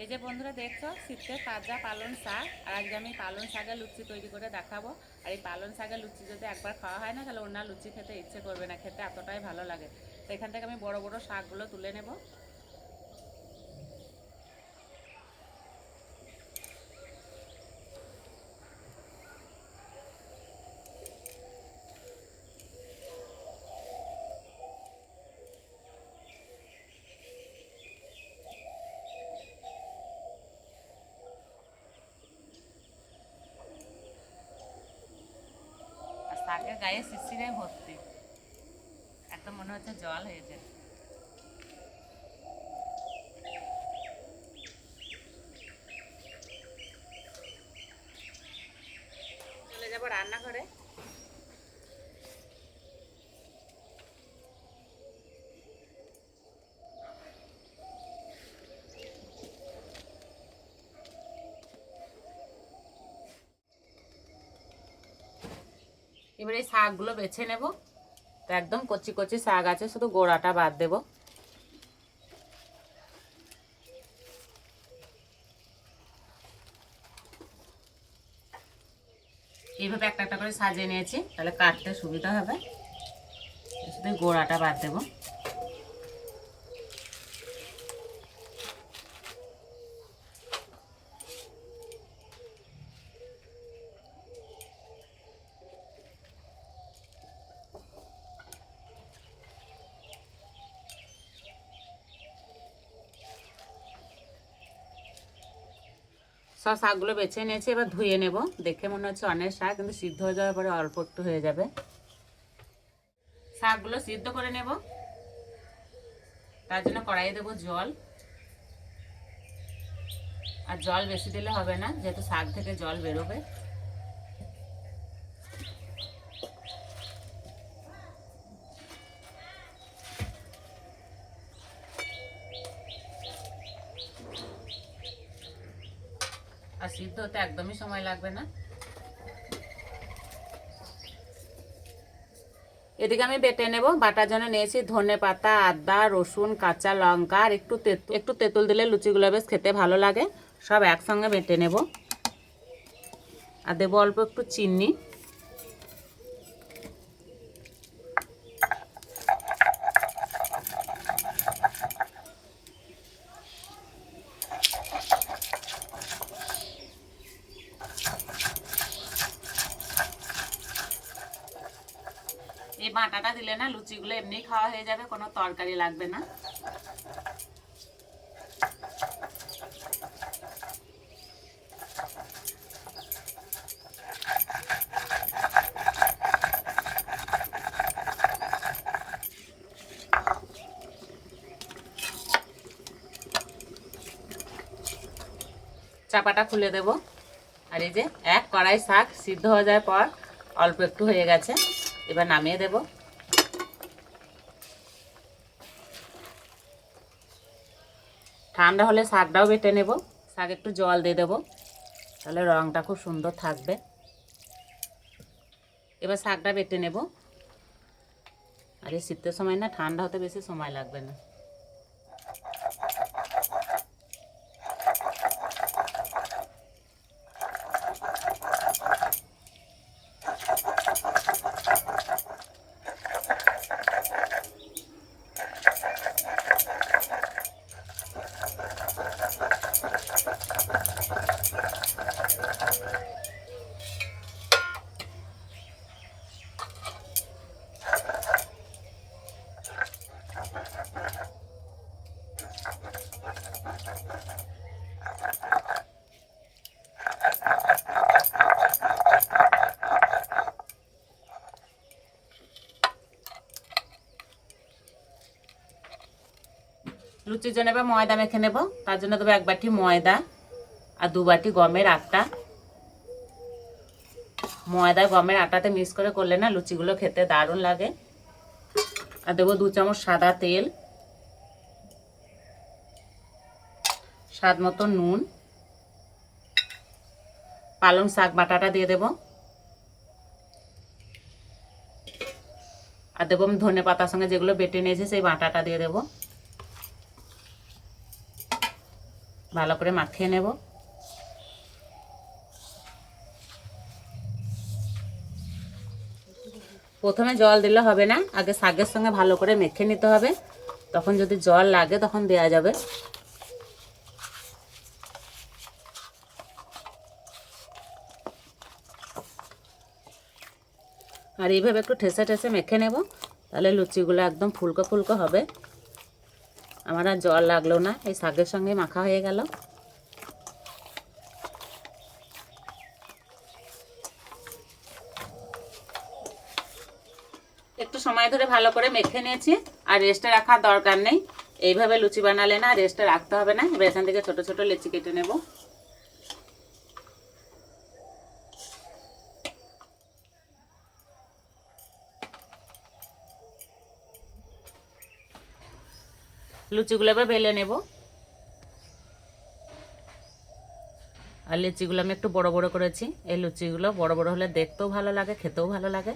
এই যে বন্ধুরা দেখছো শীতের তাজা পালং শাক, আর আজকে আমি পালং শাকের লুচি তৈরি করে দেখাবো। আর এই পালং শাকের লুচি যদি একবার খাওয়া হয় না, তাহলে অন্য লুচি খেতে ইচ্ছে করবে না, খেতে এতটাই ভালো লাগে। তো এখান থেকে আমি বড় বড় শাকগুলো তুলে নেব। আর শাকের গায়ে শিশিরে ভর্তি, একদম মনে হচ্ছে জল হয়েছে। চলে যাবো রান্নাঘরে। এবার এই শাকগুলো বেছে নেব। তো একদম কচি কচি শাক আছে, শুধু গোড়াটা বাদ দেব। এইভাবে একটা একটা করে সাজিয়ে নিয়েছি, তাহলে কাটতে সুবিধা হবে। শুধু গোড়াটা বাদ দেবো। সব শাকগুলো বেছে নিয়েছি, এবার ধুয়ে নেব। দেখে মনে হচ্ছে অনেক শাক, কিন্তু সিদ্ধ হয়ে যাওয়ার পরে অল্প একটু হয়ে যাবে। শাকগুলো সিদ্ধ করে নেব, তার জন্য কড়াইয়ে দেবো জল। আর জল বেশি দিলে হবে না, যেহেতু শাক থেকে জল বেরোবে। আর সিদ্ধ হতে একদমই সময় লাগবে না। এদিকে আমি বেটে নেব। বাটার জন্য নিয়েছি ধনে পাতা, আদা, রসুন, কাঁচা লঙ্কা আর একটু তেঁতুল দিলে লুচিগুলো বেশ খেতে ভালো লাগে। সব একসঙ্গে বেটে নেব। আর দেবো অল্প একটু চিনি। এই বাটাটা দিলে না লুচিগুলো এমনি খাওয়া হয়ে যাবে, কোনো তরকারি লাগবে না। চাপাটা খুলে দেব। আর এই যে এক কড়াই শাক সিদ্ধ হয়ে যাওয়ার পর অল্প একটু হয়ে গেছে, এবার নামিয়ে দেব। ঠান্ডা হলে শাকটাও বেটে নেব। শাক একটু জল দিয়ে দেবো, তাহলে রঙটা খুব সুন্দর থাকবে। এবার শাকটা বেটে নেব। আর এই শীতের সময় না, ঠান্ডা হতে বেশি সময় লাগবে না। লুচির জন্য এবার ময়দা মেখে নেব। তার জন্য দেবো 1 বাটি ময়দা আর 2 বাটি গমের আটা। ময়দা গমের আটাতে মিক্স করে করলে না লুচিগুলো খেতে দারুণ লাগে। আর দেবো 2 চামচ সাদা তেল, স্বাদ মতো নুন, পালং শাক বাটাটা দিয়ে দেব। আর দেবো আমি ধনে পাতার সঙ্গে যেগুলো বেটে নিয়েছি সেই বাটাটা দিয়ে দেবো। ভালো করে মাখিয়ে নেব। প্রথমে জল দিলে হবে না, আগে শাকের সঙ্গে ভালো করে মেখে নিতে হবে, তখন যদি জল লাগে তখন দেওয়া যাবে। আর এইভাবে একটু ঠেসে ঠেসে মেখে নেব, তাহলে লুচিগুলো একদম ফুলকো ফুলকো হবে। আমার আর জল লাগলো না, এই শাকের সঙ্গে মাখা হয়ে গেল। একটু সময় ধরে ভালো করে মেখে নিয়েছি, আর রেস্টে রাখার দরকার নেই। এইভাবে লুচি বানালে না রেস্টে রাখতে হবে না। এবার এখান থেকে ছোট ছোট লেচি কেটে নেব। লুচিগুলো এবার বেলে নেব। আর লিচিগুলো আমি একটু বড় বড় করেছি। এই লুচিগুলো বড় বড় হলে দেখতেও ভালো লাগে, খেতেও ভালো লাগে।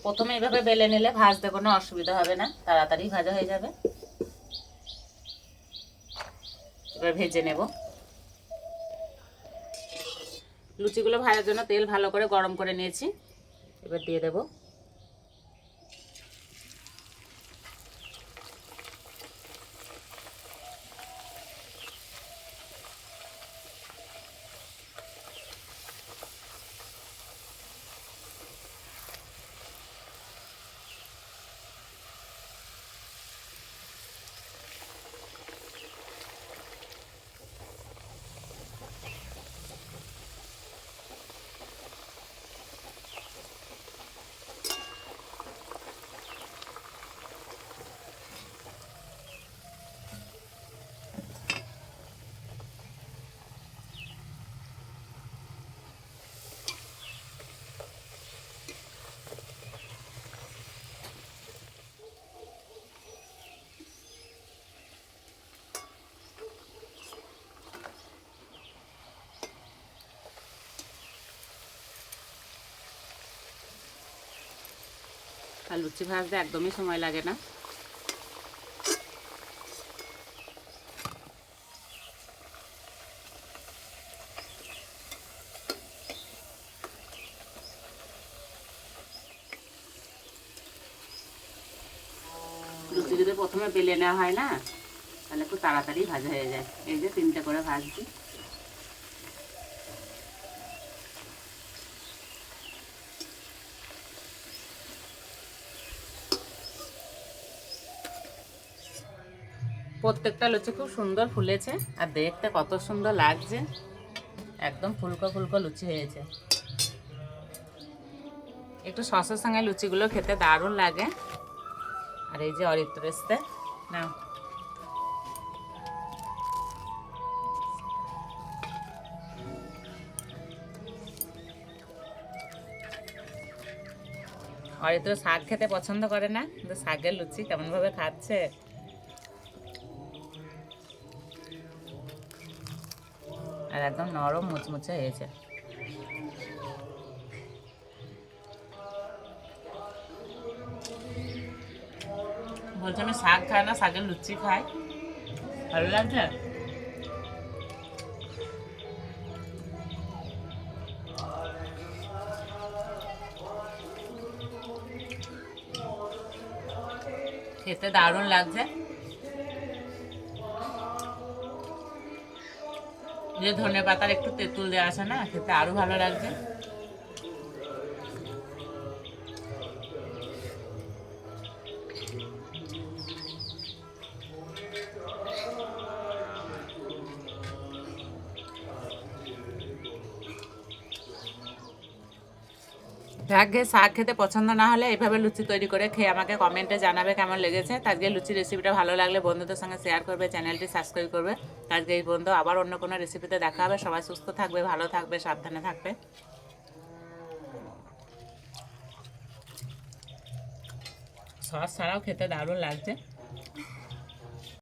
প্রথমে এইভাবে বেলে নিলে ভাজতে কোনো অসুবিধা হবে না, তাড়াতাড়ি ভাজা হয়ে যাবে। এবার ভেজে নেব। লুচিগুলো ভাজার জন্য তেল ভালো করে গরম করে নিয়েছি, এবার দিয়ে দেব। আর লুচি ভাজতে একদমই সময় লাগে না। লুচি যদি প্রথমে বেলে নেওয়া হয় না, তাহলে একটু তাড়াতাড়ি ভাজা হয়ে যায়। এই যে 3টে করে ভাজছি। প্রত্যেকটা লুচি খুব সুন্দর ফুলেছে, আর দেখতে কত সুন্দর লাগছে। একদম ফুলকো ফুলকো লুচি হয়েছে। একটু সসের সঙ্গে লুচিগুলো খেতে দারুণ লাগে। আর এই যে অরিত্র এসতে না, অরিত্র শাক খেতে পছন্দ করে না, কিন্তু শাকের লুচি কেমন ভাবে খাচ্ছে। আর একদম নরম মুচমুচে হয়েছে। বলছে আমি শাক খাই না, শাকের লুচি খাই। ভালো লাগছে। খেতে দারুণ লাগছে। যে ধনে পাতার একটু তেঁতুল দেওয়া আছে না, খেতে আরো ভালো লাগছে। ভাগ্যে শাক খেতে পছন্দ না হলে এইভাবে লুচি তৈরি করে খেয়ে আমাকে কমেন্টে জানাবে কেমন লেগেছে। আজকে লুচি রেসিপিটা ভালো লাগলে বন্ধুদের সঙ্গে শেয়ার করবে, চ্যানেলটি সাবস্ক্রাইব করবে। আজকে এই বন্ধু আবার অন্য কোনো রেসিপিতে দেখা হবে। সবাই সুস্থ থাকবে, ভালো থাকবে, সাবধানে থাকবে। সস ছাড়াও খেতে দারুণ লাগছে।